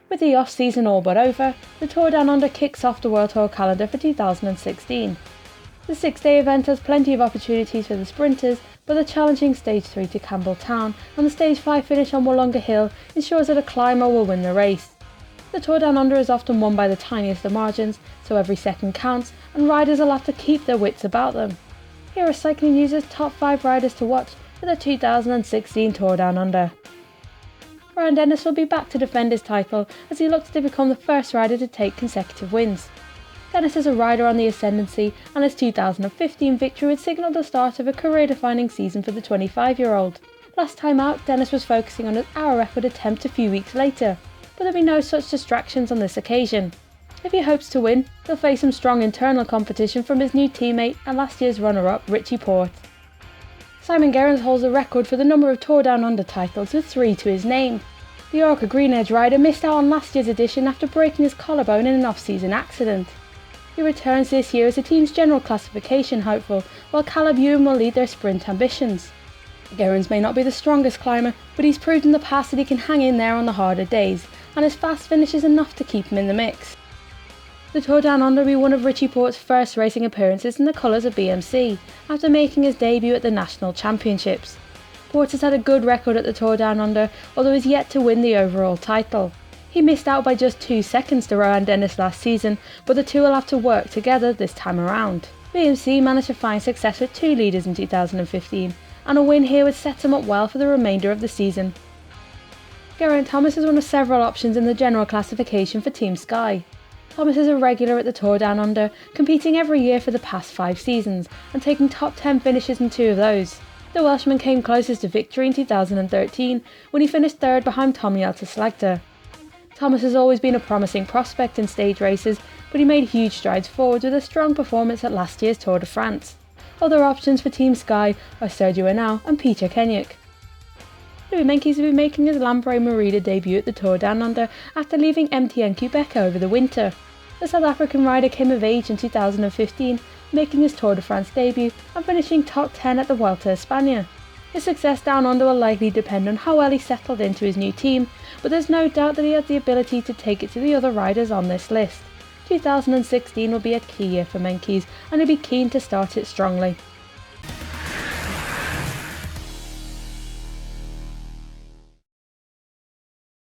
With the off-season all but over, the Tour Down Under kicks off the World Tour calendar for 2016. The 6-day event has plenty of opportunities for the sprinters, but the challenging Stage 3 to Campbelltown and the Stage 5 finish on Wollonga Hill ensures that a climber will win the race. The Tour Down Under is often won by the tiniest of margins, so every second counts and riders will have to keep their wits about them. Here are Cycling News' top 5 riders to watch for the 2016 Tour Down Under. Rohan Dennis will be back to defend his title as he looks to become the first rider to take consecutive wins. Dennis is a rider on the ascendancy, and his 2015 victory would signal the start of a career-defining season for the 25-year-old. Last time out, Dennis was focusing on his hour record attempt a few weeks later, but there'll be no such distractions on this occasion. If he hopes to win, he'll face some strong internal competition from his new teammate and last year's runner-up Richie Porte. Simon Gerrans holds the record for the number of Tour Down Under titles with 3 to his name. The orica-greenedge rider missed out on last year's edition after breaking his collarbone in an off-season accident. He returns this year as the team's general classification hopeful, while Caleb Ewan will lead their sprint ambitions. Gerrans may not be the strongest climber, but he's proved in the past that he can hang in there on the harder days, and his fast finish is enough to keep him in the mix. The Tour Down Under will be one of Richie Porte's first racing appearances in the colours of BMC, after making his debut at the National Championships. Porte has had a good record at the Tour Down Under, although he's yet to win the overall title. He missed out by just 2 seconds to Rohan Dennis last season, but the two will have to work together this time around. BMC managed to find success with 2 leaders in 2015, and a win here would set him up well for the remainder of the season. Garin Thomas is one of several options in the general classification for Team Sky. Thomas is a regular at the Tour Down Under, competing every year for the past 5 seasons, and taking top 10 finishes in 2 of those. The Welshman came closest to victory in 2013, when he finished 3rd behind Tommy Slagter. Thomas has always been a promising prospect in stage races, but he made huge strides forward with a strong performance at last year's Tour de France. Other options for Team Sky are Sergio Henao and Peter Kenyuk. Louis Meintjes will be making his lampre-merida debut at the Tour Down Under after leaving MTN Quebec over the winter. The South African rider came of age in 2015, making his Tour de France debut and finishing top 10 at the Vuelta a España. His success down under will likely depend on how well he settled into his new team, but there's no doubt that he has the ability to take it to the other riders on this list. 2016 will be a key year for Meintjes, and he'll be keen to start it strongly.